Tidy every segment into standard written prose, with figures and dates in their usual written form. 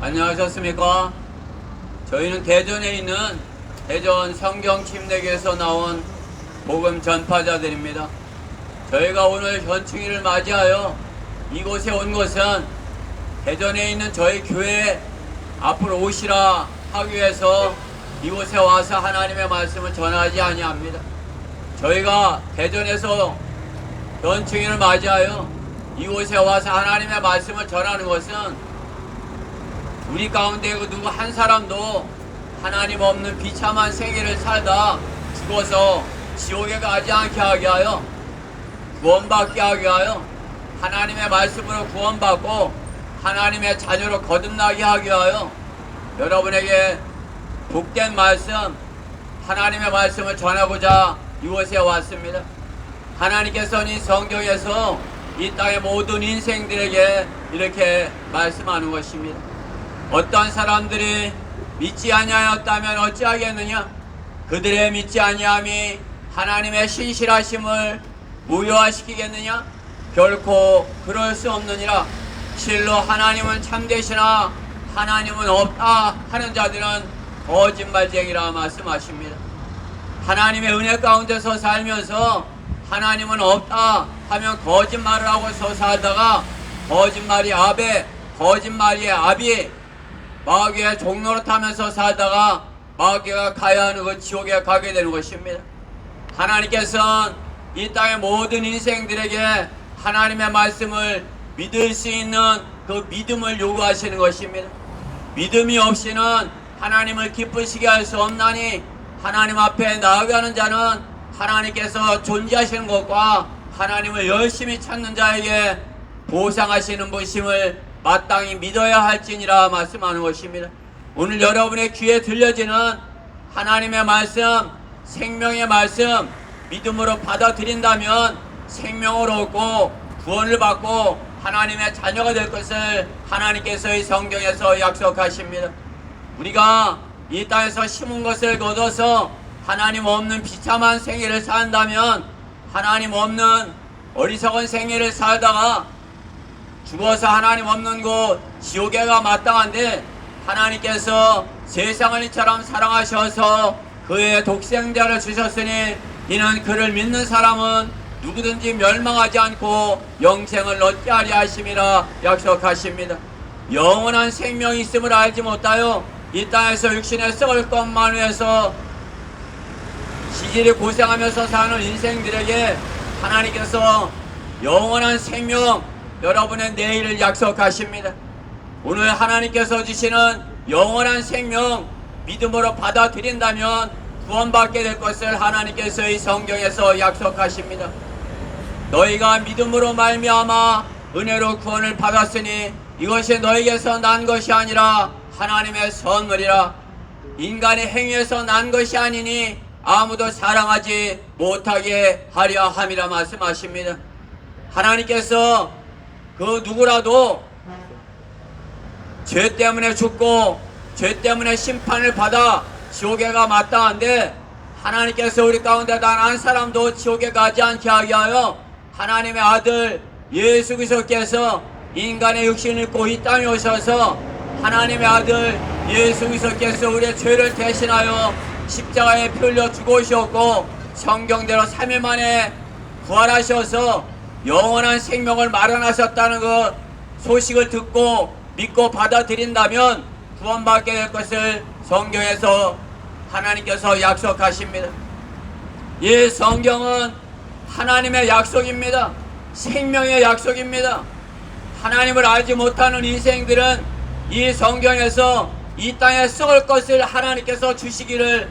안녕하셨습니까? 저희는 대전에 있는 대전 성경침례교에서 나온 복음 전파자들입니다. 저희가 오늘 현충일을 맞이하여 이곳에 온 것은 대전에 있는 저희 교회 앞으로 오시라 하기 위해서 이곳에 와서 하나님의 말씀을 전하지 아니합니다. 저희가 대전에서 현충일을 맞이하여 이곳에 와서 하나님의 말씀을 전하는 것은 우리 가운데 그 누구 한 사람도 하나님 없는 비참한 생애를 살다 죽어서 지옥에 가지 않게 하게 하여 구원받게 하게 하여 하나님의 말씀으로 구원받고 하나님의 자녀로 거듭나게 하게 하여 여러분에게 복된 말씀, 하나님의 말씀을 전하고자 이곳에 왔습니다. 하나님께서는 이 성경에서 이 땅의 모든 인생들에게 이렇게 말씀하는 것입니다. 어떤 사람들이 믿지 아니하였다면 어찌하겠느냐? 그들의 믿지 아니함이 하나님의 신실하심을 무효화시키겠느냐? 결코 그럴 수 없느니라. 실로 하나님은 참되시나 하나님은 없다 하는 자들은 거짓말쟁이라 말씀하십니다. 하나님의 은혜 가운데서 살면서 하나님은 없다 하면 거짓말을 하고서 살다가 거짓말이 압이 마귀의 종로로 타면서 살다가 마귀가 가야 하는 그 지옥에 가게 되는 것입니다. 하나님께서는 이 땅의 모든 인생들에게 하나님의 말씀을 믿을 수 있는 그 믿음을 요구하시는 것입니다. 믿음이 없이는 하나님을 기쁘시게 할 수 없나니 하나님 앞에 나아가는 자는 하나님께서 존재하시는 것과 하나님을 열심히 찾는 자에게 보상하시는 분심을 마땅히 믿어야 할지니라 말씀하는 것입니다. 오늘 여러분의 귀에 들려지는 하나님의 말씀, 생명의 말씀 믿음으로 받아들인다면 생명을 얻고 구원을 받고 하나님의 자녀가 될 것을 하나님께서 이 성경에서 약속하십니다. 우리가 이 땅에서 심은 것을 거둬서 하나님 없는 비참한 생애를 산다면 하나님 없는 어리석은 생애를 살다가 죽어서 하나님 없는 곳 지옥에 가 마땅한데 하나님께서 세상을 이처럼 사랑하셔서 그의 독생자를 주셨으니 이는 그를 믿는 사람은 누구든지 멸망하지 않고 영생을 얻게 하리 하심이라 약속하십니다. 영원한 생명이 있음을 알지 못하여 이 땅에서 육신에 썩을 것만 위해서 지질이 고생하면서 사는 인생들에게 하나님께서 영원한 생명, 여러분의 내일을 약속하십니다. 오늘 하나님께서 주시는 영원한 생명 믿음으로 받아들인다면 구원받게 될 것을 하나님께서 이 성경에서 약속하십니다. 너희가 믿음으로 말미암아 은혜로 구원을 받았으니 이것이 너희에게서 난 것이 아니라 하나님의 선물이라. 인간의 행위에서 난 것이 아니니 아무도 사랑하지 못하게 하려 함이라 말씀하십니다. 하나님께서 그 누구라도 죄 때문에 죽고 죄 때문에 심판을 받아 지옥에 가 마땅한데 하나님께서 우리 가운데 단 한 사람도 지옥에 가지 않게 하게 하여 하나님의 아들 예수 그리스도께서 인간의 육신을 입고 이 땅에 오셔서 하나님의 아들 예수 그리스도께서 우리의 죄를 대신하여 십자가에 피 흘려 죽으셨고 성경대로 3일 만에 부활하셔서 영원한 생명을 마련하셨다는 그 소식을 듣고 믿고 받아들인다면 구원받게 될 것을 성경에서 하나님께서 약속하십니다. 이 성경은 하나님의 약속입니다. 생명의 약속입니다. 하나님을 알지 못하는 인생들은 이 성경에서 이 땅에 썩을 것을 하나님께서 주시기를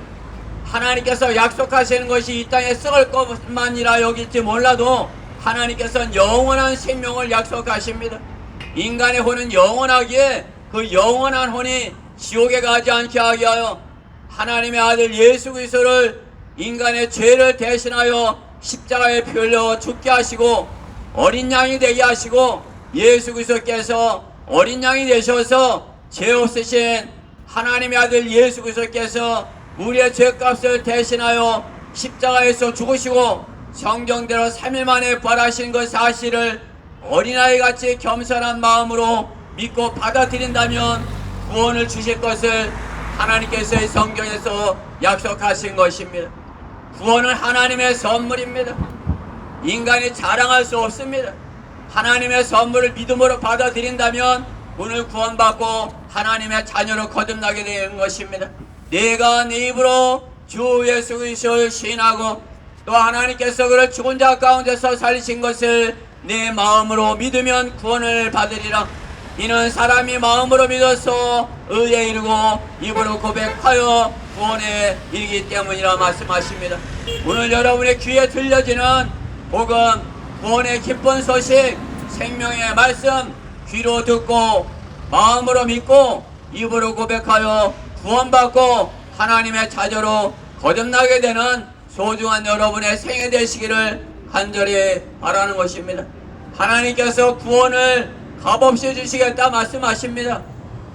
하나님께서 약속하시는 것이 이 땅에 썩을 것만이라 여길지 몰라도 하나님께서는 영원한 생명을 약속하십니다. 인간의 혼은 영원하기에 그 영원한 혼이 지옥에 가지 않게 하게 하여 하나님의 아들 예수 그리스도를 인간의 죄를 대신하여 십자가에 피 흘려 죽게 하시고 어린 양이 되게 하시고 예수 그리스도께서 어린 양이 되셔서 죄 없으신 하나님의 아들 예수 그리스도께서 우리의 죄값을 대신하여 십자가에서 죽으시고 성경대로 3일 만에 부활하신 그 사실을 어린아이같이 겸손한 마음으로 믿고 받아들인다면 구원을 주실 것을 하나님께서 이 성경에서 약속하신 것입니다. 구원은 하나님의 선물입니다. 인간이 자랑할 수 없습니다. 하나님의 선물을 믿음으로 받아들인다면 오늘 구원받고 하나님의 자녀로 거듭나게 되는 것입니다. 내가 네 입으로 주 예수 그리스도를 시인하고 또 하나님께서 그를 죽은 자 가운데서 살리신 것을 내 마음으로 믿으면 구원을 받으리라. 이는 사람이 마음으로 믿어서 의에 이르고 입으로 고백하여 구원에 이르기 때문이라 말씀하십니다. 오늘 여러분의 귀에 들려지는 복음, 구원의 기쁜 소식, 생명의 말씀 귀로 듣고 마음으로 믿고 입으로 고백하여 구원받고 하나님의 자녀로 거듭나게 되는 소중한 여러분의 생애 되시기를 간절히 바라는 것입니다. 하나님께서 구원을 값없이 주시겠다 말씀하십니다.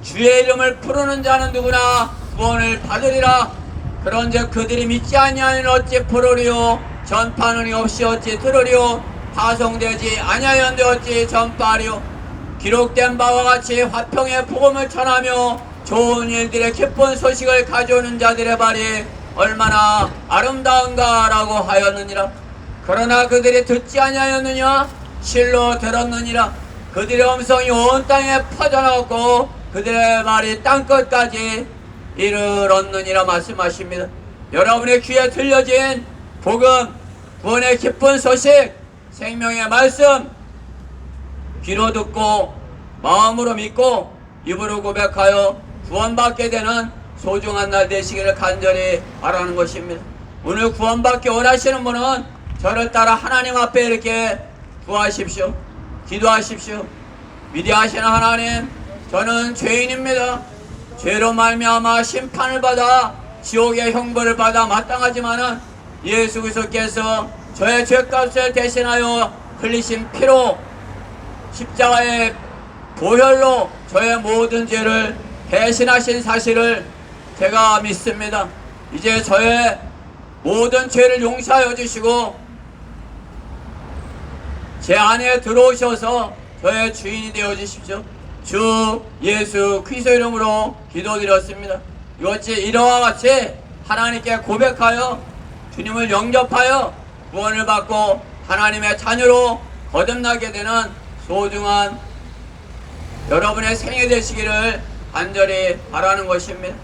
주의 이름을 부르는 자는 누구나 구원을 받으리라. 그런즉 그들이 믿지 아니하는 어찌 부르리요, 전파는 없이 어찌 들으리요, 파송되지 아니하였는데 어찌 전파하리요. 기록된 바와 같이 화평의 복음을 전하며 좋은 일들의 기쁜 소식을 가져오는 자들의 발이 얼마나 아름다운가라고 하였느니라. 그러나 그들이 듣지 아니하였느냐, 실로 들었느니라. 그들의 음성이 온 땅에 퍼져나갔고 그들의 말이 땅끝까지 이르렀느니라 말씀하십니다. 여러분의 귀에 들려진 복음, 구원의 기쁜 소식, 생명의 말씀 귀로 듣고 마음으로 믿고 입으로 고백하여 구원받게 되는 소중한 날 되시기를 간절히 바라는 것입니다. 오늘 구원받기 원하시는 분은 저를 따라 하나님 앞에 이렇게 구하십시오. 기도하십시오. 위대하신 하나님, 저는 죄인입니다. 죄로 말미암아 심판을 받아 지옥의 형벌을 받아 마땅하지만은 예수 그리스도께서 저의 죄값을 대신하여 흘리신 피로 십자가의 보혈로 저의 모든 죄를 대신하신 사실을 제가 믿습니다. 이제 저의 모든 죄를 용서하여 주시고 제 안에 들어오셔서 저의 주인이 되어 주십시오. 주 예수 그리스도 이름으로 기도드렸습니다. 이것이 이러와 같이 하나님께 고백하여 주님을 영접하여 구원을 받고 하나님의 자녀로 거듭나게 되는 소중한 여러분의 생애 되시기를 간절히 바라는 것입니다.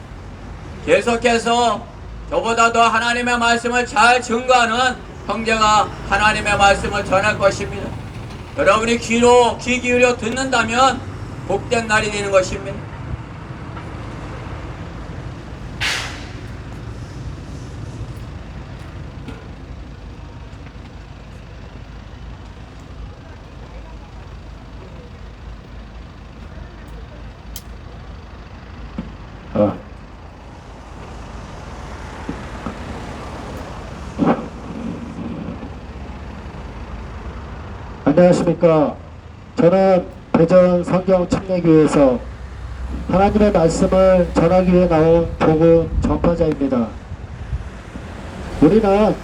계속해서 저보다 더 하나님의 말씀을 잘 증거하는 형제가 하나님의 말씀을 전할 것입니다. 여러분이 귀 기울여 듣는다면 복된 날이 되는 것입니다. 안녕하십니까. 저는 대전 성경 침례교회에서 하나님의 말씀을 전하기 위해 나온 복음 전파자입니다. 우리는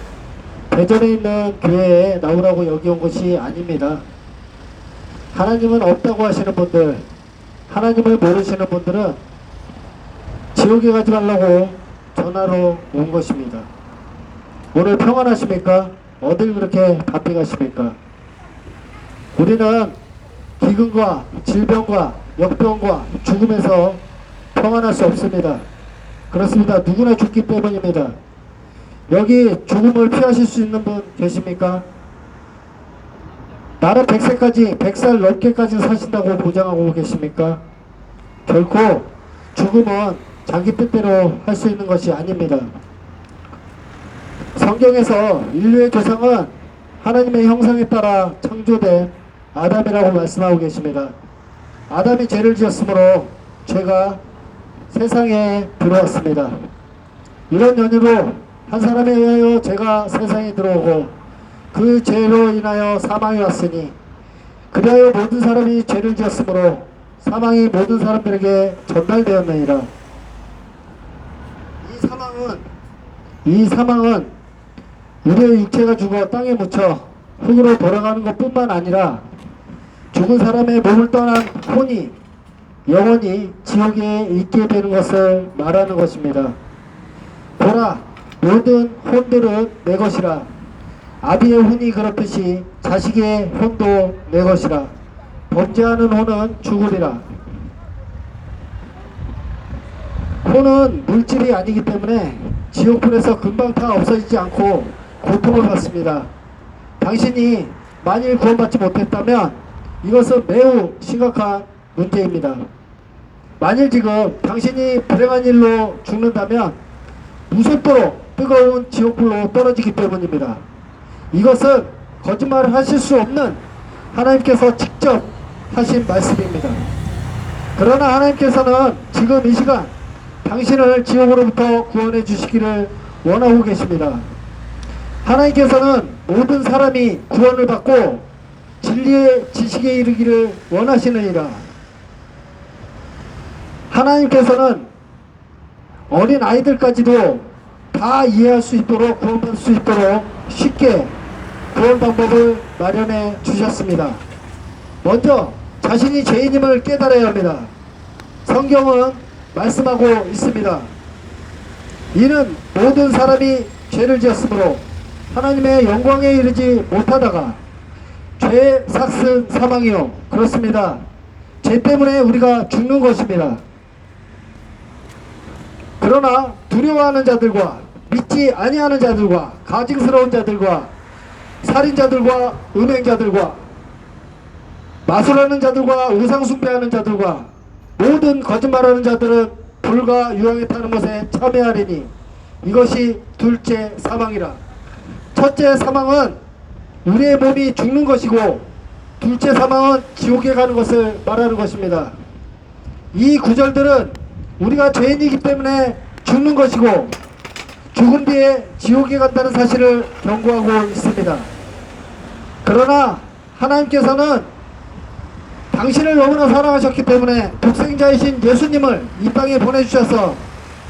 대전에 있는 교회에 나오라고 여기 온 것이 아닙니다. 하나님은 없다고 하시는 분들, 하나님을 모르시는 분들은 지옥에 가지 말라고 전하러 온 것입니다. 오늘 평안하십니까? 어딜 그렇게 바삐 가십니까? 우리는 기근과 질병과 역병과 죽음에서 평안할 수 없습니다. 그렇습니다. 누구나 죽기 때문입니다. 여기 죽음을 피하실 수 있는 분 계십니까? 나는 100세까지 100살 넘게까지 사신다고 보장하고 계십니까? 결코 죽음은 자기 뜻대로 할 수 있는 것이 아닙니다. 성경에서 인류의 조상은 하나님의 형상에 따라 창조된 아담이라고 말씀하고 계십니다. 아담이 죄를 지었으므로 죄가 세상에 들어왔습니다. 이런 연유로 한 사람에 의하여 죄가 세상에 들어오고 그 죄로 인하여 사망이 왔으니 그리하여 모든 사람이 죄를 지었으므로 사망이 모든 사람들에게 전달되었느니라. 이 사망은 우리의 육체가 죽어 땅에 묻혀 흙으로 돌아가는 것뿐만 아니라 죽은 사람의 몸을 떠난 혼이 영원히 지옥에 있게 되는 것을 말하는 것입니다. 보라, 모든 혼들은 내 것이라. 아비의 혼이 그렇듯이 자식의 혼도 내 것이라. 범죄하는 혼은 죽으리라. 혼은 물질이 아니기 때문에 지옥불에서 금방 다 없어지지 않고 고통을 받습니다. 당신이 만일 구원받지 못했다면 이것은 매우 심각한 문제입니다. 만일 지금 당신이 불행한 일로 죽는다면 무속도로 뜨거운 지옥불로 떨어지기 때문입니다. 이것은 거짓말을 하실 수 없는 하나님께서 직접 하신 말씀입니다. 그러나 하나님께서는 지금 이 시간 당신을 지옥으로부터 구원해 주시기를 원하고 계십니다. 하나님께서는 모든 사람이 구원을 받고 진리의 지식에 이르기를 원하시느니라. 하나님께서는 어린 아이들까지도 다 이해할 수 있도록 구원받을 수 있도록 쉽게 구원 방법을 마련해 주셨습니다. 먼저 자신이 죄인임을 깨달아야 합니다. 성경은 말씀하고 있습니다. 이는 모든 사람이 죄를 지었으므로 하나님의 영광에 이르지 못하다가 죄의 삭은 사망이요. 그렇습니다. 죄 때문에 우리가 죽는 것입니다. 그러나 두려워하는 자들과 믿지 아니하는 자들과 가증스러운 자들과 살인자들과 음행자들과 마술하는 자들과 우상숭배하는 자들과 모든 거짓말하는 자들은 불과 유황에 타는 것에 참여하리니 이것이 둘째 사망이라. 첫째 사망은 우리의 몸이 죽는 것이고 둘째 사망은 지옥에 가는 것을 말하는 것입니다. 이 구절들은 우리가 죄인이기 때문에 죽는 것이고 죽은 뒤에 지옥에 간다는 사실을 경고하고 있습니다. 그러나 하나님께서는 당신을 너무나 사랑하셨기 때문에 독생자이신 예수님을 이 땅에 보내주셔서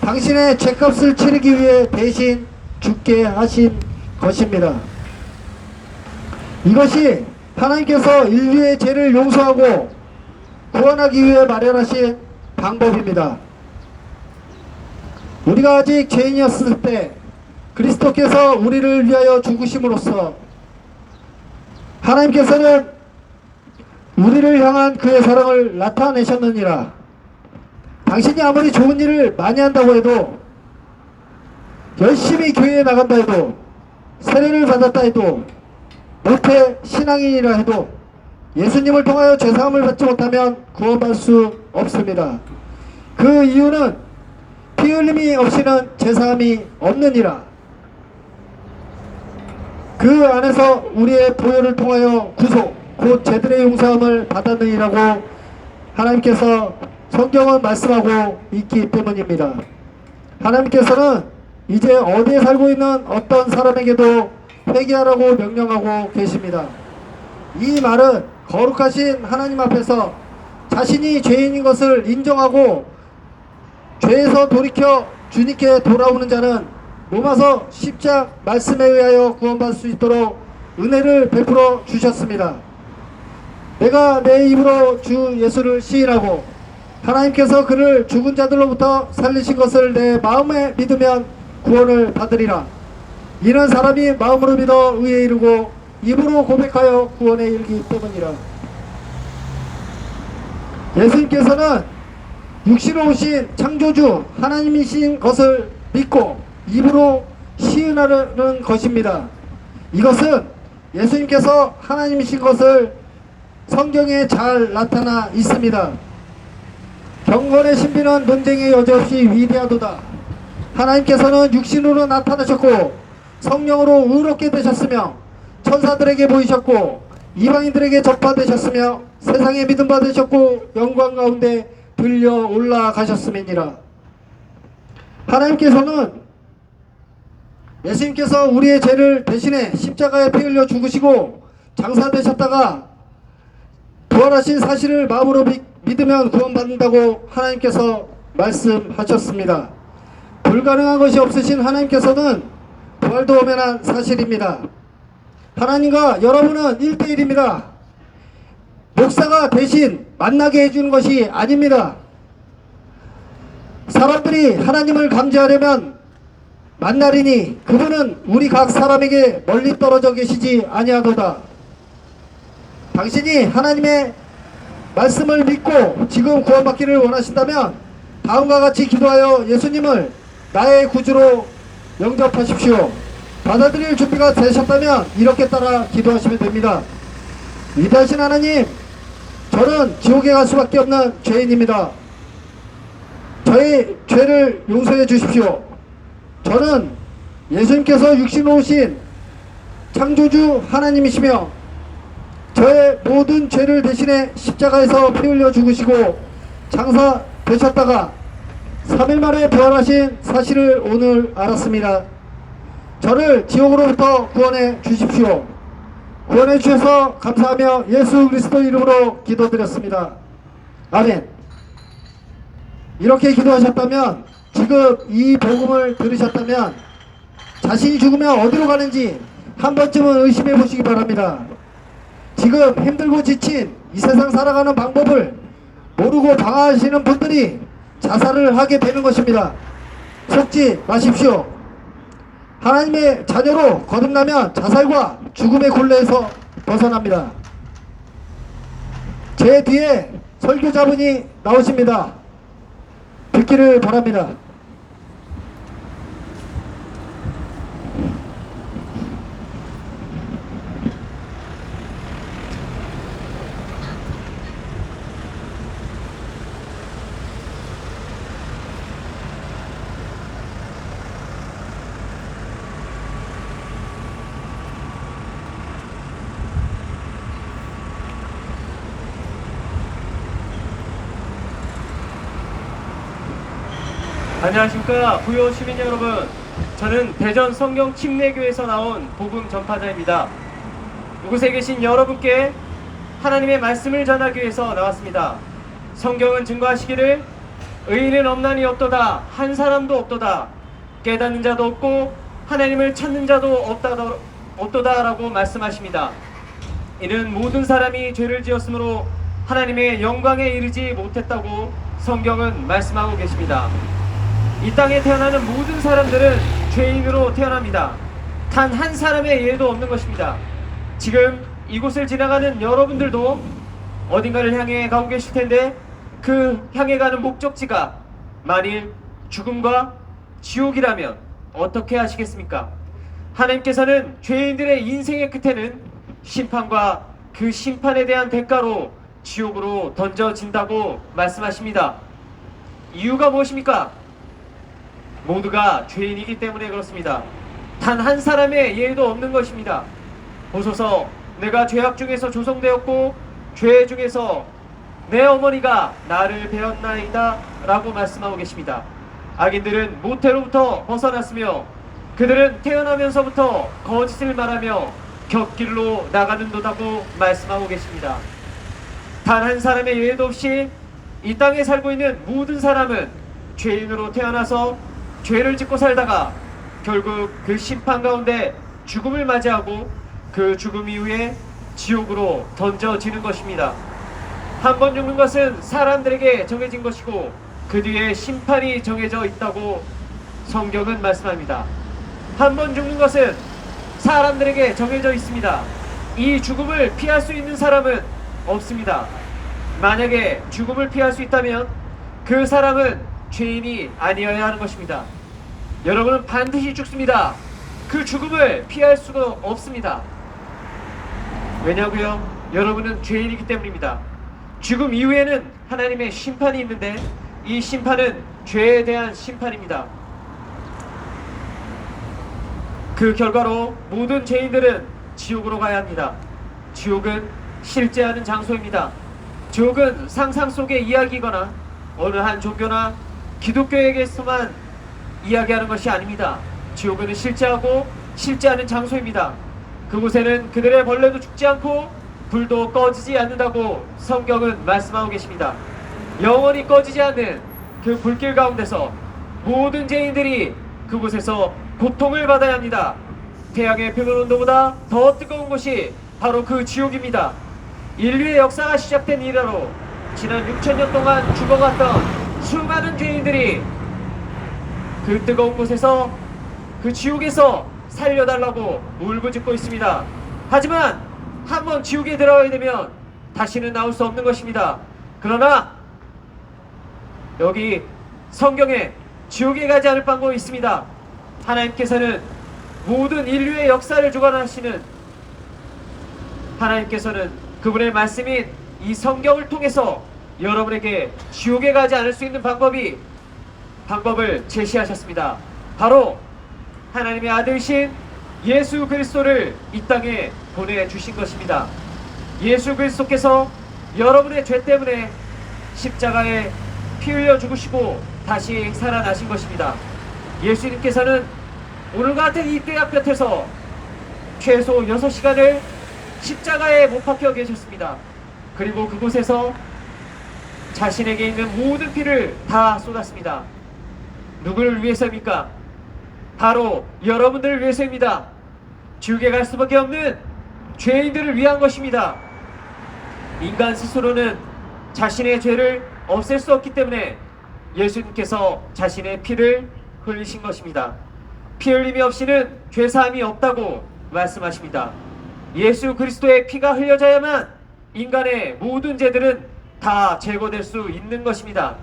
당신의 죄값을 치르기 위해 대신 죽게 하신 것입니다. 이것이 하나님께서 인류의 죄를 용서하고 구원하기 위해 마련하신 방법입니다. 우리가 아직 죄인이었을 때 그리스도께서 우리를 위하여 죽으심으로써 하나님께서는 우리를 향한 그의 사랑을 나타내셨느니라. 당신이 아무리 좋은 일을 많이 한다고 해도, 열심히 교회에 나간다 해도, 세례를 받았다 해도, 모태 신앙인이라 해도 예수님을 통하여 죄사함을 받지 못하면 구원받을 수 없습니다. 그 이유는 피 흘림이 없이는 죄사함이 없느니라. 그 안에서 우리의 보혈을 통하여 구속 곧 죄들의 용서함을 받았느니라고 하나님께서 성경은 말씀하고 있기 때문입니다. 하나님께서는 이제 어디에 살고 있는 어떤 사람에게도 회개하라고 명령하고 계십니다. 이 말은 거룩하신 하나님 앞에서 자신이 죄인인 것을 인정하고 죄에서 돌이켜 주님께 돌아오는 자는 로마서 10장 말씀에 의하여 구원받을 수 있도록 은혜를 베풀어 주셨습니다. 내가 내 입으로 주 예수를 시인하고 하나님께서 그를 죽은 자들로부터 살리신 것을 내 마음에 믿으면 구원을 받으리라. 이는 사람이 마음으로 믿어 의에 이르고 입으로 고백하여 구원에 이르기 때문이라. 예수님께서는 육신으로 오신 창조주 하나님이신 것을 믿고 입으로 시인하는 것입니다. 이것은 예수님께서 하나님이신 것을 성경에 잘 나타나 있습니다. 경건의 신비는 논쟁의 여지없이 위대하도다. 하나님께서는 육신으로 나타나셨고 성령으로 의롭게 되셨으며 천사들에게 보이셨고 이방인들에게 전파되셨으며 세상에 믿음 받으셨고 영광 가운데 들려 올라가셨음이니라. 하나님께서는 예수님께서 우리의 죄를 대신해 십자가에 피 흘려 죽으시고 장사되셨다가 부활하신 사실을 마음으로 믿으면 구원받는다고 하나님께서 말씀하셨습니다. 불가능한 것이 없으신 하나님께서는 부활도 엄연한 사실입니다. 하나님과 여러분은 1대1입니다. 목사가 대신 만나게 해주는 것이 아닙니다. 사람들이 하나님을 감지하려면 만나리니 그분은 우리 각 사람에게 멀리 떨어져 계시지 아니하도다. 당신이 하나님의 말씀을 믿고 지금 구원받기를 원하신다면 다음과 같이 기도하여 예수님을 나의 구주로 영접하십시오. 받아들일 준비가 되셨다면 이렇게 따라 기도하시면 됩니다. 위대하신 하나님, 저는 지옥에 갈 수밖에 없는 죄인입니다. 저의 죄를 용서해 주십시오. 저는 예수님께서 육신으로 오신 창조주 하나님이시며 저의 모든 죄를 대신해 십자가에서 피 흘려 죽으시고 장사되셨다가 3일 만에 부활하신 사실을 오늘 알았습니다. 저를 지옥으로부터 구원해 주십시오. 구원해 주셔서 감사하며 예수 그리스도 이름으로 기도드렸습니다. 아멘. 이렇게 기도하셨다면, 지금 이 복음을 들으셨다면 자신이 죽으면 어디로 가는지 한 번쯤은 의심해 보시기 바랍니다. 지금 힘들고 지친 이 세상 살아가는 방법을 모르고 방황하시는 분들이 자살을 하게 되는 것입니다. 속지 마십시오. 하나님의 자녀로 거듭나면 자살과 죽음의 굴레에서 벗어납니다. 제 뒤에 설교자분이 나오십니다. 듣기를 바랍니다. 안녕하십니까 부여 시민 여러분, 저는 대전 성경 침례교에서 나온 복음 전파자입니다. 이곳에 계신 여러분께 하나님의 말씀을 전하기 위해서 나왔습니다. 성경은 증거하시기를 의인은 없나니 없도다, 한 사람도 없도다, 깨닫는 자도 없고 하나님을 찾는 자도 없도다 라고 말씀하십니다. 이는 모든 사람이 죄를 지었으므로 하나님의 영광에 이르지 못했다고 성경은 말씀하고 계십니다. 이 땅에 태어나는 모든 사람들은 죄인으로 태어납니다. 단 한 사람의 예도 없는 것입니다. 지금 이곳을 지나가는 여러분들도 어딘가를 향해 가고 계실 텐데, 그 향해 가는 목적지가 만일 죽음과 지옥이라면 어떻게 하시겠습니까? 하나님께서는 죄인들의 인생의 끝에는 심판과 그 심판에 대한 대가로 지옥으로 던져진다고 말씀하십니다. 이유가 무엇입니까? 모두가 죄인이기 때문에 그렇습니다. 단 한 사람의 예도 없는 것입니다. 보소서, 내가 죄악 중에서 조성되었고 죄 중에서 내 어머니가 나를 배었나이다 라고 말씀하고 계십니다. 악인들은 모태로부터 벗어났으며 그들은 태어나면서부터 거짓을 말하며 곁길로 나가는도다고 말씀하고 계십니다. 단 한 사람의 예도 없이 이 땅에 살고 있는 모든 사람은 죄인으로 태어나서 죄를 짓고 살다가 결국 그 심판 가운데 죽음을 맞이하고 그 죽음 이후에 지옥으로 던져지는 것입니다. 한 번 죽는 것은 사람들에게 정해진 것이고 그 뒤에 심판이 정해져 있다고 성경은 말씀합니다. 한 번 죽는 것은 사람들에게 정해져 있습니다. 이 죽음을 피할 수 있는 사람은 없습니다. 만약에 죽음을 피할 수 있다면 그 사람은 죄인이 아니어야 하는 것입니다. 여러분은 반드시 죽습니다. 그 죽음을 피할 수가 없습니다. 왜냐고요? 여러분은 죄인이기 때문입니다. 죽음 이후에는 하나님의 심판이 있는데 이 심판은 죄에 대한 심판입니다. 그 결과로 모든 죄인들은 지옥으로 가야 합니다. 지옥은 실제하는 장소입니다. 지옥은 상상 속의 이야기거나 어느 한 종교나 기독교에게서만 이야기하는 것이 아닙니다. 지옥은 실제하고 실제하는 장소입니다. 그곳에는 그들의 벌레도 죽지 않고 불도 꺼지지 않는다고 성경은 말씀하고 계십니다. 영원히 꺼지지 않는 그 불길 가운데서 모든 죄인들이 그곳에서 고통을 받아야 합니다. 태양의 표면 온도보다 더 뜨거운 곳이 바로 그 지옥입니다. 인류의 역사가 시작된 이래로 지난 6,000년 동안 죽어갔던 수많은 죄인들이 그 뜨거운 곳에서, 그 지옥에서 살려달라고 울부짖고 있습니다. 하지만 한번 지옥에 들어가게 되면 다시는 나올 수 없는 것입니다. 그러나 여기 성경에 지옥에 가지 않을 방법이 있습니다. 하나님께서는 모든 인류의 역사를 주관하시는 하나님께서는 그분의 말씀인 이 성경을 통해서 여러분에게 지옥에 가지 않을 수 있는 방법을 제시하셨습니다. 바로 하나님의 아들이신 예수 그리스도를 이 땅에 보내주신 것입니다. 예수 그리스도께서 여러분의 죄 때문에 십자가에 피 흘려 죽으시고 다시 살아나신 것입니다. 예수님께서는 오늘과 같은 이 떼약 곁에서 최소 6시간을 십자가에 못 박혀 계셨습니다. 그리고 그곳에서 자신에게 있는 모든 피를 다 쏟았습니다. 누구를 위해서입니까? 바로 여러분들을 위해서입니다. 지옥에 갈 수밖에 없는 죄인들을 위한 것입니다. 인간 스스로는 자신의 죄를 없앨 수 없기 때문에 예수님께서 자신의 피를 흘리신 것입니다. 피 흘림이 없이는 죄사함이 없다고 말씀하십니다. 예수 그리스도의 피가 흘려져야만 인간의 모든 죄들은 다 제거될 수 있는 것입니다.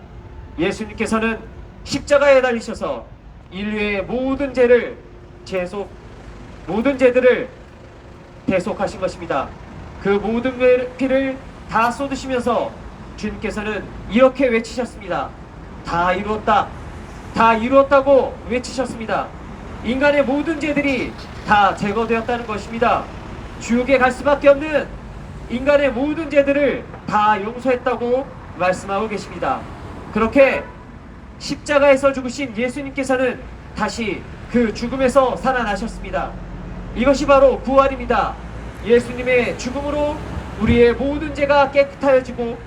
예수님께서는 십자가에 달리셔서 인류의 모든 죄들을 대속하신 것입니다. 그 모든 피를 다 쏟으시면서 주님께서는 이렇게 외치셨습니다. 다 이루었다. 다 이루었다고 외치셨습니다. 인간의 모든 죄들이 다 제거되었다는 것입니다. 지옥에 갈 수밖에 없는 인간의 모든 죄들을 다 용서했다고 말씀하고 계십니다. 그렇게 십자가에서 죽으신 예수님께서는 다시 그 죽음에서 살아나셨습니다. 이것이 바로 부활입니다. 예수님의 죽음으로 우리의 모든 죄가 깨끗하여지고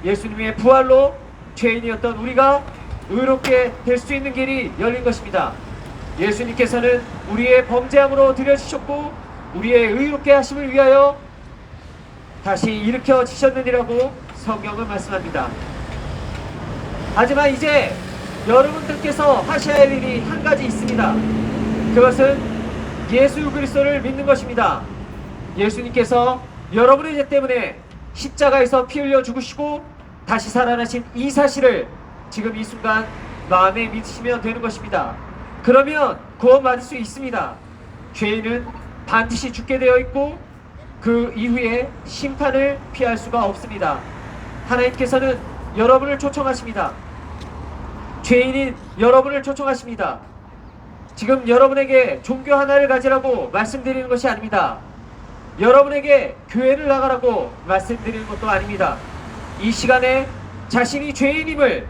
예수님의 부활로 죄인이었던 우리가 의롭게 될 수 있는 길이 열린 것입니다. 예수님께서는 우리의 범죄함으로 들여지셨고 우리의 의롭게 하심을 위하여 다시 일으켜지셨느니라고 성경은 말씀합니다. 하지만 이제 여러분들께서 하셔야 할 일이 한 가지 있습니다. 그것은 예수 그리스도를 믿는 것입니다. 예수님께서 여러분의 죄 때문에 십자가에서 피 흘려 죽으시고 다시 살아나신 이 사실을 지금 이 순간 마음에 믿으시면 되는 것입니다. 그러면 구원받을 수 있습니다. 죄인은 반드시 죽게 되어 있고 그 이후에 심판을 피할 수가 없습니다. 하나님께서는 여러분을 초청하십니다. 죄인인 여러분을 초청하십니다. 지금 여러분에게 종교 하나를 가지라고 말씀드리는 것이 아닙니다. 여러분에게 교회를 나가라고 말씀드리는 것도 아닙니다. 이 시간에 자신이 죄인임을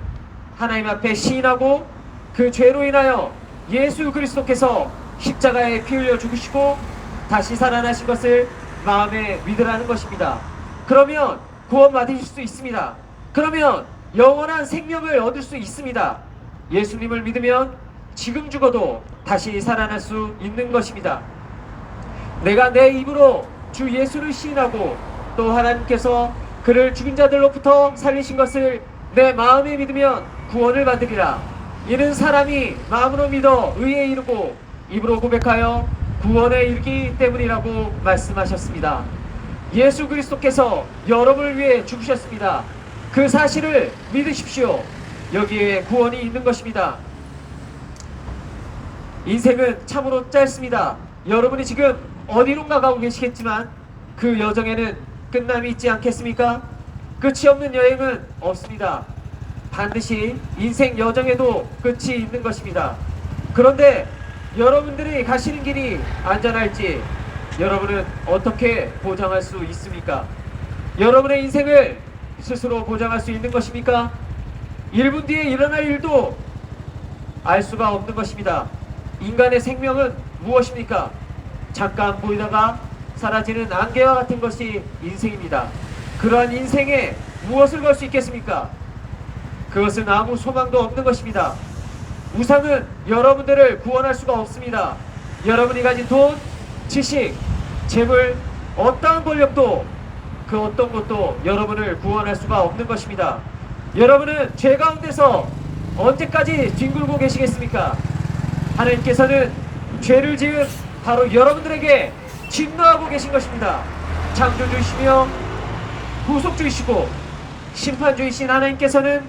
하나님 앞에 시인하고 그 죄로 인하여 예수 그리스도께서 십자가에 피 흘려 죽으시고 다시 살아나신 것을 마음에 믿으라는 것입니다. 그러면 구원받으실 수 있습니다. 그러면 영원한 생명을 얻을 수 있습니다. 예수님을 믿으면 지금 죽어도 다시 살아날 수 있는 것입니다. 내가 내 입으로 주 예수를 시인하고 또 하나님께서 그를 죽은 자들로부터 살리신 것을 내 마음에 믿으면 구원을 받으리라. 이는 사람이 마음으로 믿어 의에 이르고 입으로 고백하여 구원에 이르기 때문이라고 말씀하셨습니다. 예수 그리스도께서 여러분을 위해 죽으셨습니다. 그 사실을 믿으십시오. 여기에 구원이 있는 것입니다. 인생은 참으로 짧습니다. 여러분이 지금 어디론가 가고 계시겠지만 그 여정에는 끝남이 있지 않겠습니까? 끝이 없는 여행은 없습니다. 반드시 인생 여정에도 끝이 있는 것입니다. 그런데 여러분들이 가시는 길이 안전할지 여러분은 어떻게 보장할 수 있습니까? 여러분의 인생을 스스로 보장할 수 있는 것입니까? 1분 뒤에 일어날 일도 알 수가 없는 것입니다. 인간의 생명은 무엇입니까? 잠깐 보이다가 사라지는 안개와 같은 것이 인생입니다. 그러한 인생에 무엇을 걸 수 있겠습니까? 그것은 아무 소망도 없는 것입니다. 우상은 여러분들을 구원할 수가 없습니다. 여러분이 가진 돈, 지식, 재물, 어떠한 권력도 그 어떤 것도 여러분을 구원할 수가 없는 것입니다. 여러분은 죄 가운데서 언제까지 뒹굴고 계시겠습니까? 하나님께서는 죄를 지은 바로 여러분들에게 진노하고 계신 것입니다. 창조주이시며 구속주이시고 심판주이신 하나님께서는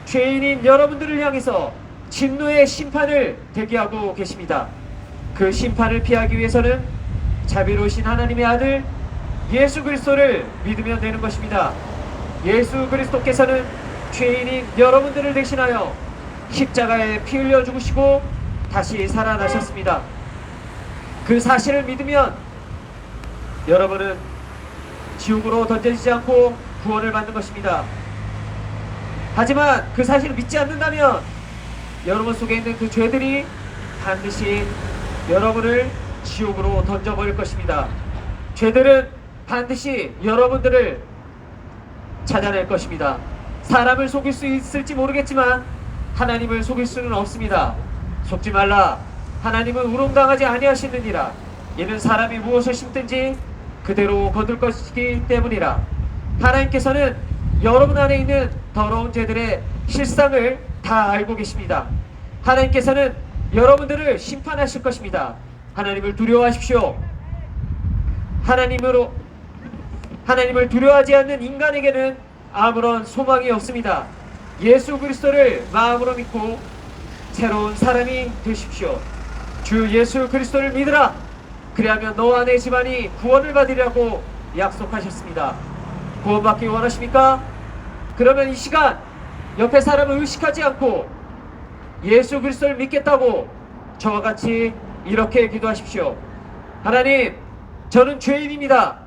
죄인인 여러분들을 향해서 진노의 심판을 대기하고 계십니다. 그 심판을 피하기 위해서는 자비로우신 하나님의 아들 예수 그리스도를 믿으면 되는 것입니다. 예수 그리스도께서는 죄인인 여러분들을 대신하여 십자가에 피 흘려 죽으시고 다시 살아나셨습니다. 그 사실을 믿으면 여러분은 지옥으로 던져지지 않고 구원을 받는 것입니다. 하지만 그 사실을 믿지 않는다면 여러분 속에 있는 그 죄들이 반드시 여러분을 지옥으로 던져버릴 것입니다. 죄들은 반드시 여러분들을 찾아낼 것입니다. 사람을 속일 수 있을지 모르겠지만 하나님을 속일 수는 없습니다. 속지 말라. 하나님은 우롱당하지 아니하시느니라. 이는 사람이 무엇을 심든지 그대로 거둘 것이기 때문이라. 하나님께서는 여러분 안에 있는 더러운 죄들의 실상을 다 알고 계십니다. 하나님께서는 여러분들을 심판하실 것입니다. 하나님을 두려워하십시오. 하나님을 두려워하지 않는 인간에게는 아무런 소망이 없습니다. 예수 그리스도를 마음으로 믿고 새로운 사람이 되십시오. 주 예수 그리스도를 믿으라. 그리하면 너와 내 집안이 구원을 받으리라고 약속하셨습니다. 구원받기 원하십니까? 그러면 이 시간 옆에 사람을 의식하지 않고 예수 그리스도를 믿겠다고 저와 같이 이렇게 기도하십시오. 하나님, 저는 죄인입니다.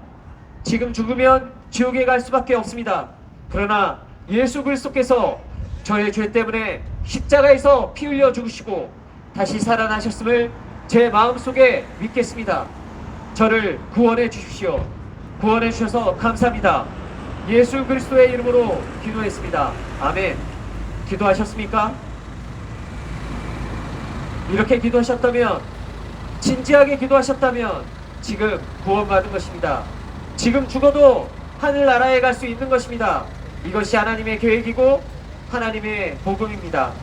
지금 죽으면 지옥에 갈 수밖에 없습니다. 그러나 예수 그리스도께서 저의 죄 때문에 십자가에서 피 흘려 죽으시고 다시 살아나셨음을 제 마음속에 믿겠습니다. 저를 구원해 주십시오. 구원해 주셔서 감사합니다. 예수 그리스도의 이름으로 기도했습니다. 아멘. 기도하셨습니까? 이렇게 기도하셨다면, 진지하게 기도하셨다면 지금 구원받은 것입니다. 지금 죽어도 하늘나라에 갈 수 있는 것입니다. 이것이 하나님의 계획이고 하나님의 복음입니다.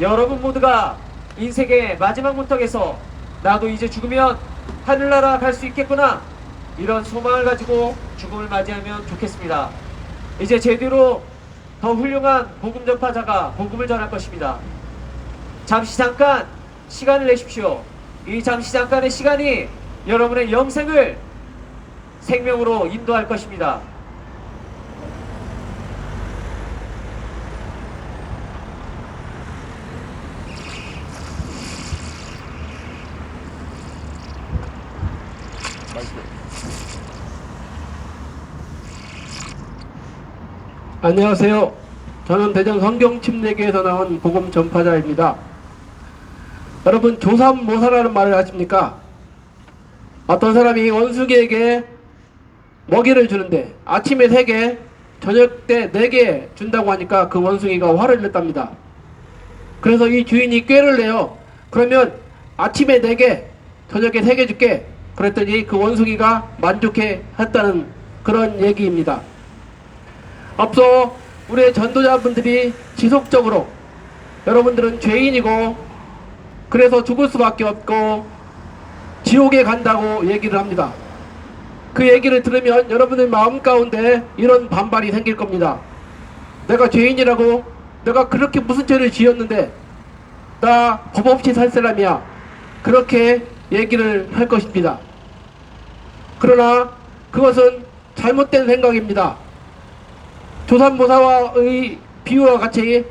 여러분 모두가 인생의 마지막 문턱에서 나도 이제 죽으면 하늘나라 갈 수 있겠구나, 이런 소망을 가지고 죽음을 맞이하면 좋겠습니다. 이제 제대로 더 훌륭한 복음 전파자가 복음을 전할 것입니다. 잠시 잠깐 시간을 내십시오. 이 잠시 잠깐의 시간이 여러분의 영생을 생명으로 인도할 것입니다. 안녕하세요. 저는 대전 성경침례교에서 나온 복음 전파자입니다. 여러분, 조삼모사라는 말을 아십니까? 어떤 사람이 원숭이에게 먹이를 주는데 아침에 3개, 저녁 때 4개 준다고 하니까 그 원숭이가 화를 냈답니다. 그래서 이 주인이 꾀를 내요. 그러면 아침에 4개, 저녁에 3개 줄게. 그랬더니 그 원숭이가 만족해 했다는 그런 얘기입니다. 앞서 우리의 전도자분들이 지속적으로 여러분들은 죄인이고 그래서 죽을 수밖에 없고 지옥에 간다고 얘기를 합니다. 그 얘기를 들으면 여러분의 마음 가운데 이런 반발이 생길 겁니다. 내가 죄인이라고? 내가 그렇게 무슨 죄를 지었는데 나 법 없이 살 사람이야. 그렇게 얘기를 할 것입니다. 그러나 그것은 잘못된 생각입니다. 조삼모사와의 비유와 같이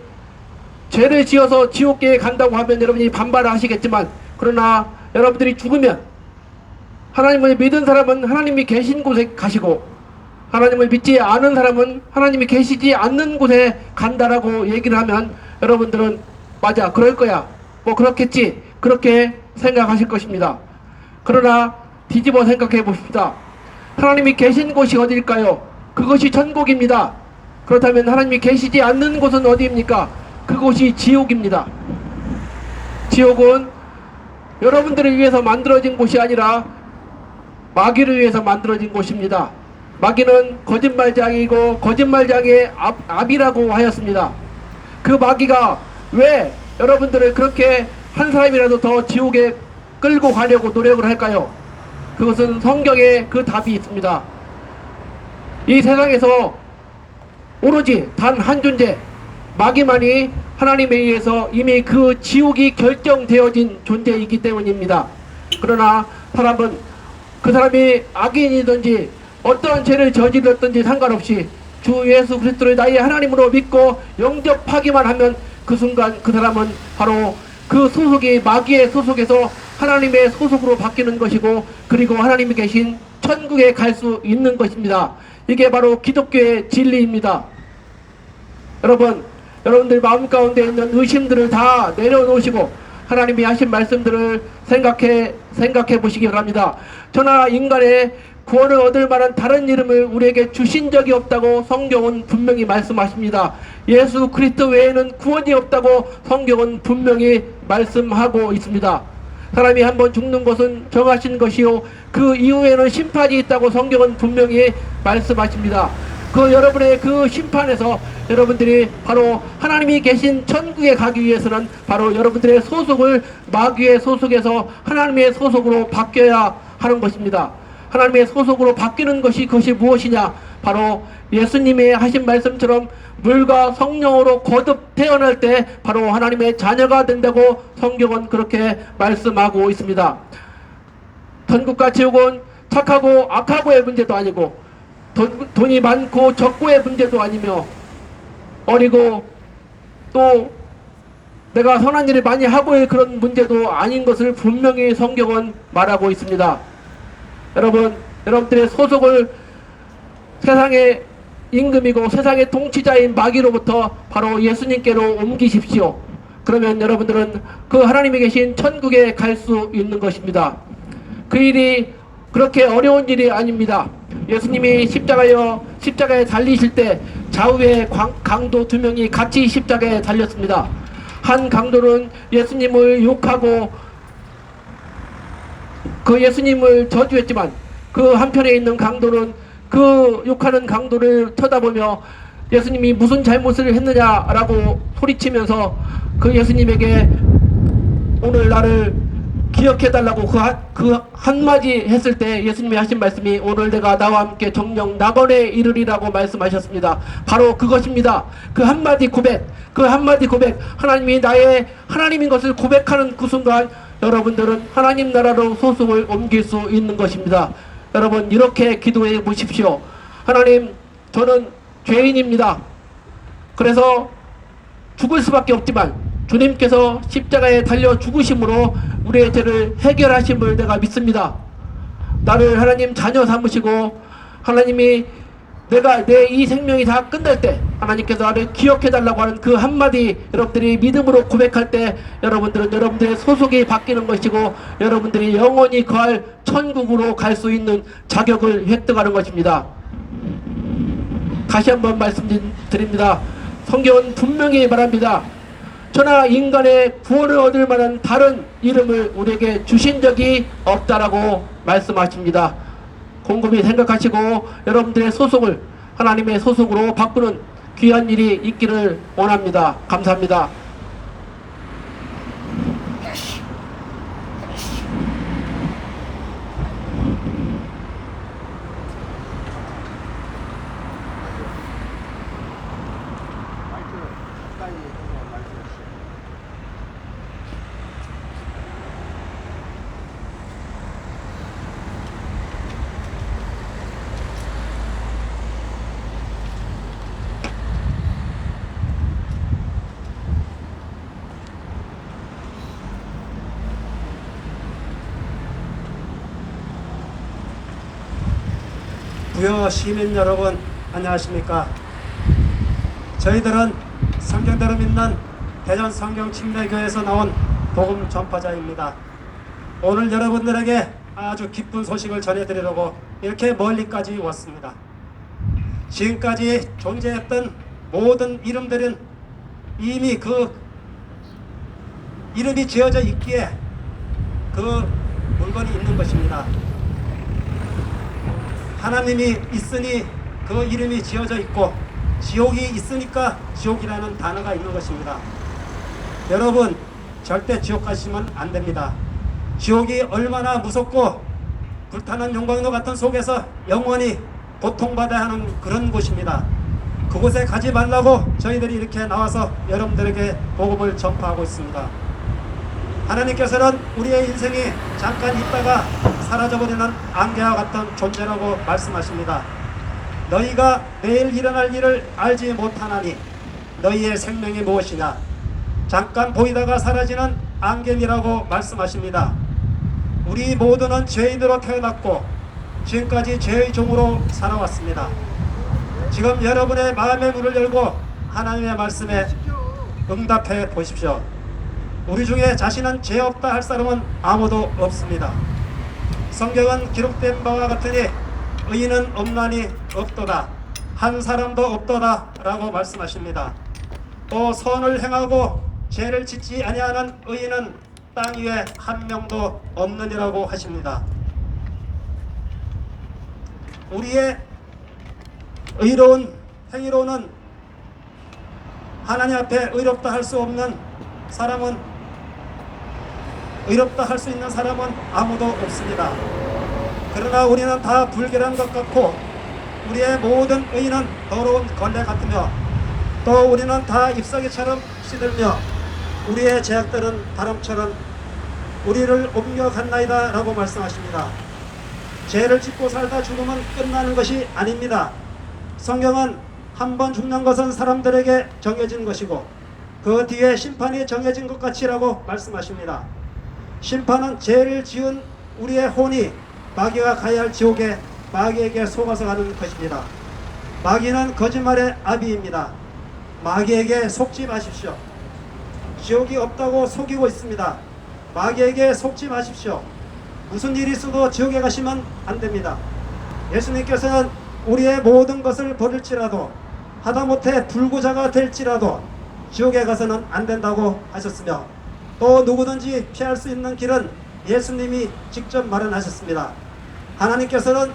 죄를 지어서 지옥계에 간다고 하면 여러분이 반발을 하시겠지만, 그러나 여러분들이 죽으면 하나님을 믿은 사람은 하나님이 계신 곳에 가시고 하나님을 믿지 않은 사람은 하나님이 계시지 않는 곳에 간다라고 얘기를 하면 여러분들은 맞아, 그럴 거야, 뭐 그렇겠지, 그렇게 생각하실 것입니다. 그러나 뒤집어 생각해 봅시다. 하나님이 계신 곳이 어디일까요? 그것이 천국입니다. 그렇다면 하나님이 계시지 않는 곳은 어디입니까? 그곳이 지옥입니다. 지옥은 여러분들을 위해서 만들어진 곳이 아니라 마귀를 위해서 만들어진 곳입니다. 마귀는 거짓말장이고 거짓말장의 압이라고 하였습니다. 그 마귀가 왜 여러분들을 그렇게 한 사람이라도 더 지옥에 끌고 가려고 노력을 할까요? 그것은 성경에 그 답이 있습니다. 이 세상에서 오로지 단 한 존재, 마귀만이 하나님에 의해서 이미 그 지옥이 결정되어진 존재이기 때문입니다. 그러나 사람은 그 사람이 악인이든지 어떠한 죄를 저질렀든지 상관없이 주 예수 그리스도를 나의 하나님으로 믿고 영접하기만 하면 그 순간 그 사람은 바로 그 소속이 마귀의 소속에서 하나님의 소속으로 바뀌는 것이고, 그리고 하나님이 계신 천국에 갈 수 있는 것입니다. 이게 바로 기독교의 진리입니다. 여러분들 마음 가운데 있는 의심들을 다 내려놓으시고 하나님이 하신 말씀들을 생각해 보시기 바랍니다. 저나 인간의 구원을 얻을 만한 다른 이름을 우리에게 주신 적이 없다고 성경은 분명히 말씀하십니다. 예수 그리스도 외에는 구원이 없다고 성경은 분명히 말씀하고 있습니다. 사람이 한번 죽는 것은 정하신 것이요 그 이후에는 심판이 있다고 성경은 분명히 말씀하십니다. 그 여러분의 그 심판에서 여러분들이 바로 하나님이 계신 천국에 가기 위해서는 바로 여러분들의 소속을 마귀의 소속에서 하나님의 소속으로 바뀌어야 하는 것입니다. 하나님의 소속으로 바뀌는 것이 그것이 무엇이냐? 바로 예수님이 하신 말씀처럼 물과 성령으로 거듭 태어날 때 바로 하나님의 자녀가 된다고 성경은 그렇게 말씀하고 있습니다. 천국과 지옥은 착하고 악하고의 문제도 아니고 돈이 많고 적고의 문제도 아니며 어리고 또 내가 선한 일을 많이 하고의 그런 문제도 아닌 것을 분명히 성경은 말하고 있습니다. 여러분들의 소속을 세상의 임금이고 세상의 통치자인 마귀로부터 바로 예수님께로 옮기십시오. 그러면 여러분들은 그 하나님이 계신 천국에 갈 수 있는 것입니다. 그 일이 그렇게 어려운 일이 아닙니다. 예수님이 십자가에 달리실 때 좌우에 강도 두 명이 같이 십자가에 달렸습니다. 한 강도는 예수님을 욕하고 그 예수님을 저주했지만, 그 한편에 있는 강도는 그 욕하는 강도를 쳐다보며 예수님이 무슨 잘못을 했느냐라고 소리치면서 그 예수님에게 오늘 나를 기억해달라고 그 한마디 했을 때 예수님이 하신 말씀이 오늘 내가 나와 함께 정령 낙원에 이르리라고 말씀하셨습니다. 바로 그것입니다. 그 한마디 고백, 하나님이 나의 하나님인 것을 고백하는 그 순간 여러분들은 하나님 나라로 소속을 옮길 수 있는 것입니다. 여러분, 이렇게 기도해 보십시오. 하나님, 저는 죄인입니다. 그래서 죽을 수밖에 없지만 주님께서 십자가에 달려 죽으심으로 우리의 죄를 해결하심을 내가 믿습니다. 나를 하나님 자녀 삼으시고 하나님이 내가 내 이 생명이 다 끝날 때 하나님께서 나를 기억해달라고 하는 그 한마디 여러분들이 믿음으로 고백할 때 여러분들은 여러분들의 소속이 바뀌는 것이고 여러분들이 영원히 거할 천국으로 갈 수 있는 자격을 획득하는 것입니다. 다시 한번 말씀드립니다. 성경은 분명히 말합니다. 저나 인간의 구원을 얻을 만한 다른 이름을 우리에게 주신 적이 없다라고 말씀하십니다. 곰곰이 생각하시고 여러분들의 소속을 하나님의 소속으로 바꾸는 귀한 일이 있기를 원합니다. 감사합니다. 부여 시민 여러분, 안녕하십니까? 저희들은 성경대로 믿는 대전 성경침례교회에서 나온 복음 전파자입니다. 오늘 여러분들에게 아주 기쁜 소식을 전해드리려고 이렇게 멀리까지 왔습니다. 지금까지 존재했던 모든 이름들은 이미 그 이름이 지어져 있기에 그 물건이 있는 것입니다. 하나님이 있으니 그 이름이 지어져 있고 지옥이 있으니까 지옥이라는 단어가 있는 것입니다. 여러분 절대 지옥 가시면 안 됩니다. 지옥이 얼마나 무섭고 불타는 용광로 같은 속에서 영원히 고통받아야 하는 그런 곳입니다. 그곳에 가지 말라고 저희들이 이렇게 나와서 여러분들에게 복음을 전파하고 있습니다. 하나님께서는 우리의 인생이 잠깐 있다가 사라져버리는 안개와 같은 존재라고 말씀하십니다. 너희가 내일 일어날 일을 알지 못하나니 너희의 생명이 무엇이냐. 잠깐 보이다가 사라지는 안개니라고 말씀하십니다. 우리 모두는 죄인으로 태어났고 지금까지 죄의 종으로 살아왔습니다. 지금 여러분의 마음의 문을 열고 하나님의 말씀에 응답해 보십시오. 우리 중에 자신은 죄 없다 할 사람은 아무도 없습니다. 성경은 기록된 바와 같으니 의인은 없나니 없도다. 한 사람도 없도다 라고 말씀하십니다. 또 선을 행하고 죄를 짓지 아니하는 의인은 땅 위에 한 명도 없느니라고 하십니다. 우리의 의로운 행위로는 하나님 앞에 의롭다 할 수 없는 사람은 의롭다 할 수 있는 사람은 아무도 없습니다. 그러나 우리는 다 불결한 것 같고 우리의 모든 의인은 더러운 걸레 같으며 또 우리는 다 잎사귀처럼 시들며 우리의 죄악들은 바람처럼 우리를 옮겨갔나이다 라고 말씀하십니다. 죄를 짓고 살다 죽으면 끝나는 것이 아닙니다. 성경은 한 번 죽는 것은 사람들에게 정해진 것이고 그 뒤에 심판이 정해진 것 같이라고 말씀하십니다. 심판은 죄를 지은 우리의 혼이 마귀가 가야 할 지옥에 마귀에게 속아서 가는 것입니다. 마귀는 거짓말의 아비입니다. 마귀에게 속지 마십시오. 지옥이 없다고 속이고 있습니다. 마귀에게 속지 마십시오. 무슨 일이 있어도 지옥에 가시면 안 됩니다. 예수님께서는 우리의 모든 것을 버릴지라도 하다못해 불구자가 될지라도 지옥에 가서는 안 된다고 하셨으며 또 누구든지 피할 수 있는 길은 예수님이 직접 마련하셨습니다. 하나님께서는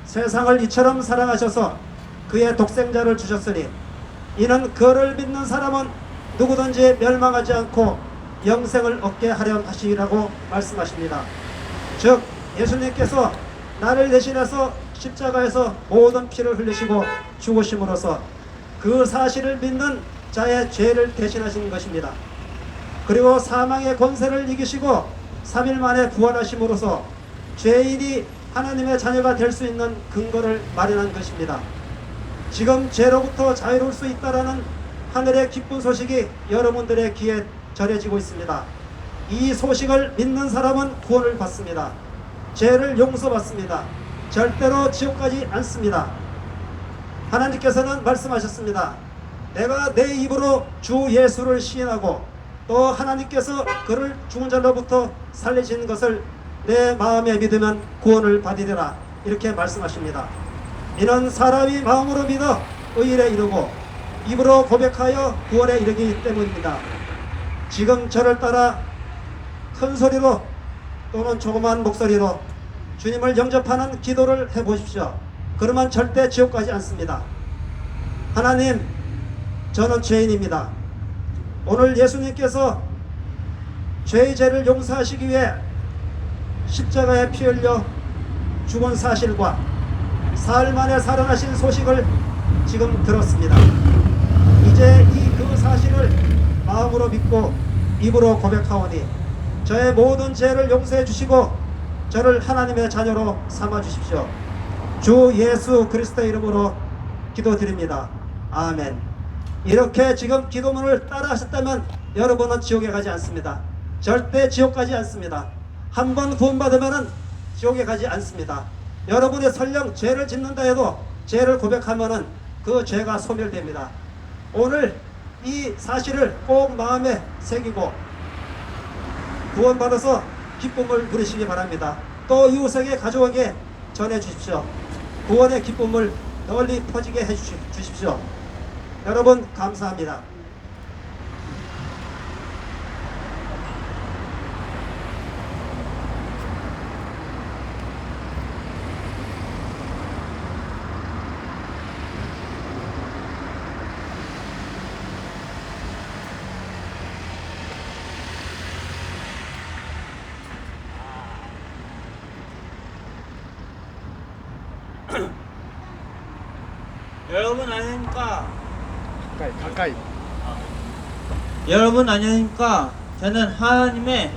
세상을 이처럼 사랑하셔서 그의 독생자를 주셨으니 이는 그를 믿는 사람은 누구든지 멸망하지 않고 영생을 얻게 하려 하시라고 말씀하십니다. 즉 예수님께서 나를 대신해서 십자가에서 모든 피를 흘리시고 죽으심으로써 그 사실을 믿는 자의 죄를 대신하신 것입니다. 그리고 사망의 권세를 이기시고 3일 만에 부활하심으로써 죄인이 하나님의 자녀가 될 수 있는 근거를 마련한 것입니다. 지금 죄로부터 자유로울 수 있다라는 하늘의 기쁜 소식이 여러분들의 귀에 전해지고 있습니다. 이 소식을 믿는 사람은 구원을 받습니다. 죄를 용서받습니다. 절대로 지옥 가지 않습니다. 하나님께서는 말씀하셨습니다. 내가 내 입으로 주 예수를 시인하고 또 하나님께서 그를 죽은 자로부터 살리신 것을 내 마음에 믿으면 구원을 받으리라 이렇게 말씀하십니다. 이는 사람이 마음으로 믿어 의인에 이르고 입으로 고백하여 구원에 이르기 때문입니다. 지금 저를 따라 큰 소리로 또는 조그만 목소리로 주님을 영접하는 기도를 해보십시오. 그러면 절대 지옥 가지 않습니다. 하나님, 저는 죄인입니다. 오늘 예수님께서 죄의 죄를 용서하시기 위해 십자가에 피 흘려 죽은 사실과 사흘 만에 살아나신 소식을 지금 들었습니다. 이제 이 그 사실을 마음으로 믿고 입으로 고백하오니 저의 모든 죄를 용서해 주시고 저를 하나님의 자녀로 삼아 주십시오. 주 예수 그리스도의 이름으로 기도드립니다. 아멘. 이렇게 지금 기도문을 따라 하셨다면 여러분은 지옥에 가지 않습니다. 절대 지옥 가지 않습니다. 한 번 구원받으면 지옥에 가지 않습니다. 여러분이 설령 죄를 짓는다 해도 죄를 고백하면 그 죄가 소멸됩니다. 오늘 이 사실을 꼭 마음에 새기고 구원받아서 기쁨을 누리시기 바랍니다. 또 이웃에게 가족에게 전해 주십시오. 구원의 기쁨을 널리 퍼지게 해 주십시오. 여러분 감사합니다. 여러분 안녕하십니까? 가까이. 여러분 안녕하십니까? 저는 하나님의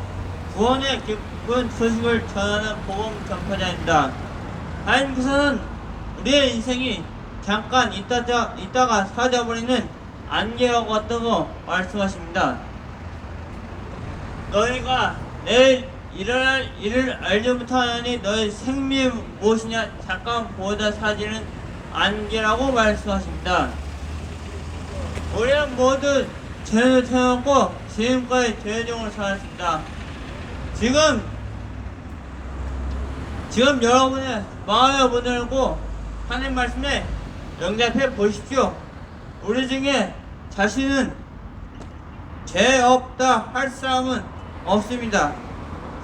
구원의 기쁜 소식을 전하는 복음 전파자입니다. 하나님께서는 우리의 인생이 잠깐 있다가 사라져버리는 안개와 같다고 말씀하십니다. 너희가 내일 일어날 일을 알지 못하니 너희 생명이 무엇이냐 잠깐 보다 사라지는 안개라고 말씀하십니다. 우리는 모두 죄를 태어났고 지금까지 죄의 종으로 살았습니다. 지금 여러분의 마음의 문을 열고 하나님 말씀에 영접해 보십시오. 우리 중에 자신은 죄 없다 할 사람은 없습니다.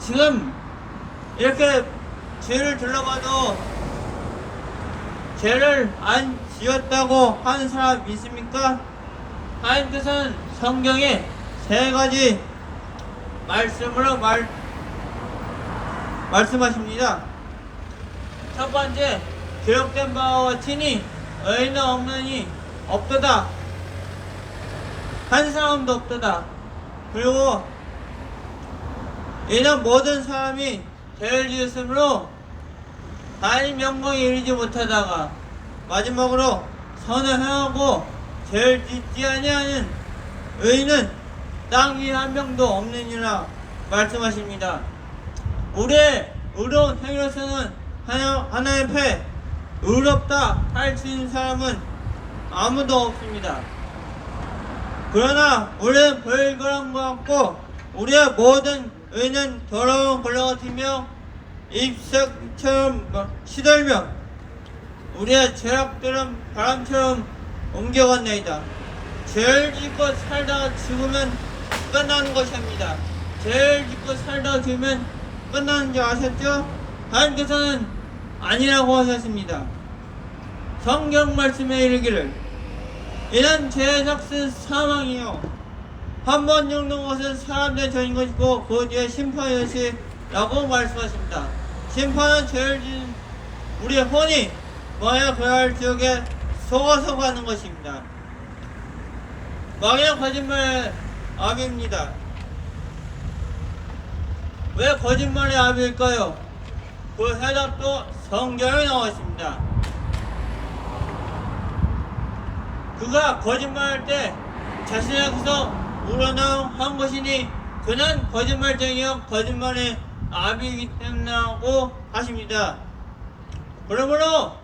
지금 이렇게 죄를 둘러봐도 죄를 안 지었다고 하는 사람 있습니까? 하나님께서는 성경에 3가지 말씀으로 말씀하십니다. 첫 번째, 기록된 바와 같으니 의인은 없느니 없도다. 한 사람도 없도다. 그리고 이는 모든 사람이 죄를 지었으므로 하나님 영광에 이르지 못하다가 마지막으로 선을 행하고 죄를 짓지 아니하는 의인은 땅 위에 한 명도 없느니라 말씀하십니다. 우리의 의로운 행위로서는 하나님 앞에 의롭다 할 수 있는 사람은 아무도 없습니다. 그러나 우리는 불결한 것 같고 우리의 모든 의는 더러운 걸러 같으며 잎사귀처럼 시들며 우리의 죄악들은 바람처럼 옮겨갔나이다. 죄를 짓고 살다가 죽으면 끝나는 것입니다. 죄를 짓고 살다가 죽으면 끝나는 줄 아셨죠? 하나님께서는 아니라고 하셨습니다. 성경 말씀에 이르기를 이는 죄의 삭은 사망이요 한 번 죽는 것은 사람들의 죄인 것이고 그 뒤에 심판이 것이라고 말씀하십니다. 심판은 죄를 지은 우리의 혼이 마귀가 거할 지옥에 속아서 가는 것입니다. 마귀는 거짓말의 아비입니다. 왜 거짓말의 아비일까요? 그 해답도 성경에 나와 있습니다. 그가 거짓말할 때 자신에게서 우러나온 것이니 그는 거짓말쟁이요 거짓말의 아비이기 때문이라고 하십니다. 그러므로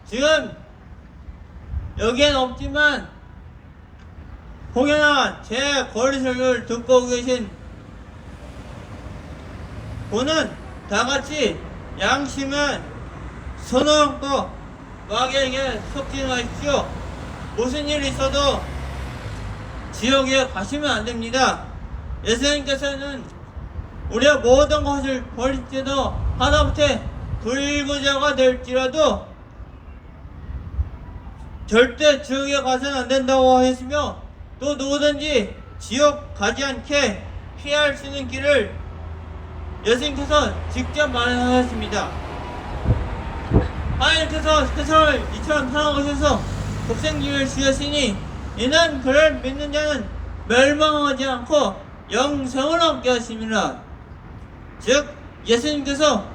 지금 여기엔 없지만 혹여나 제 거리설교를 듣고 계신 분은 다같이 양심을 선언하고 마귀에게 속지 마십시오. 무슨 일이 있어도 지옥에 가시면 안 됩니다. 예수님께서는 우리의 모든 것을 버릴지도 하다못해 불구자가 될지라도 절대 지옥에 가서는 안 된다고 하셨으며 또 누구든지 지옥 가지 않게 피할 수 있는 길을 예수님께서 직접 말하셨습니다. 하나님께서 세상을 이처럼 사랑하셔서 독생자를 주셨으니 이는 그를 믿는 자는 멸망하지 않고 영생을 얻게 하심이라. 즉 예수님께서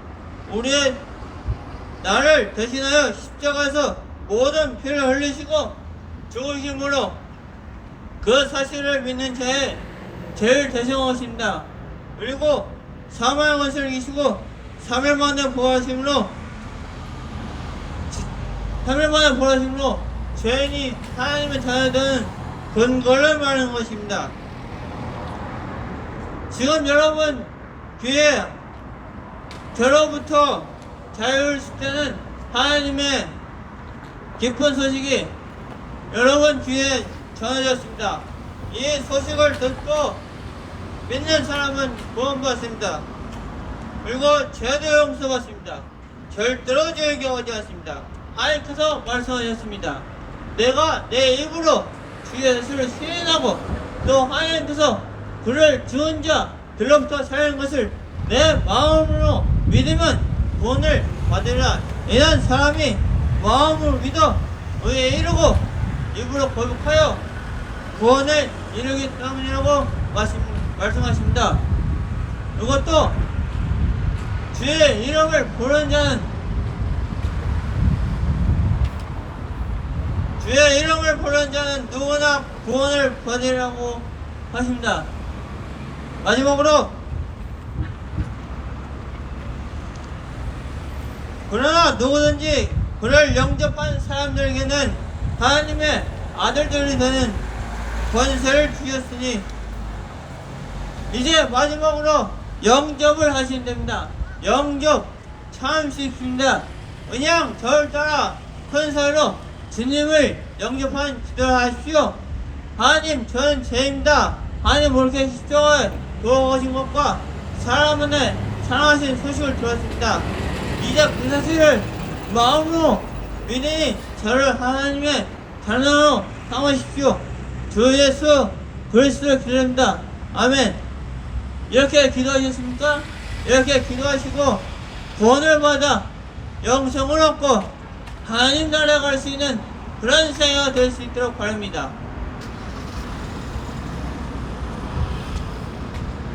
우리의 나를 대신하여 십자가에서 모든 피를 흘리시고 죽으심으로 그 사실을 믿는 자의 죄를 대신하십니다. 그리고 사망의 것을 이기시고 3일 만에 부활하심으로 죄인이 하나님의 자녀가 되는 근거를 말하는 것입니다. 지금 여러분 귀에 죄로부터 자유로우실 때는 하나님의 기쁜 소식이 여러분 귀에 전해졌습니다. 이 소식을 듣고 믿는 사람은 구원받습니다. 그리고 죄도 용서받습니다. 절대로 죄에게 오지 않습니다. 하나님께서 말씀하셨습니다. 내가 내 입으로 주의 예수를 시인하고 또 하나님께서 그를 죽은 자 들로부터 살린 것을 내 마음으로 믿으면 구원을 받으리라. 이런 사람이 마음으로 믿어 의에 이르고 입으로 거듭하여 구원을 이루기 때문이라고 말씀하십니다. 이것도 주의 이름을 부르는 자는 누구나 구원을 받으리라고 하십니다. 마지막으로 그러나 누구든지 그를 영접한 사람들에게는 하나님의 아들들이 되는 권세를 주셨으니 이제 마지막으로 영접을 하시면 됩니다. 영접 참 쉽습니다. 그냥 저를 따라 큰 사이로 주님을 영접한 기도를 하십시오. 하나님, 저는 죄입니다. 하나님 이렇게 십자가에 돌아가신 것과 사람만을 사랑하신 소식을 들었습니다. 이제 그 사실을 마음으로 믿으니 저를 하나님의 자녀로 삼으십시오. 주 예수 그리스도를 기도합니다. 아멘. 이렇게 기도하셨습니까? 이렇게 기도하시고 구원을 받아 영생을 얻고 하나님 나라에 갈 수 있는 그런 생애가 될 수 있도록 바랍니다.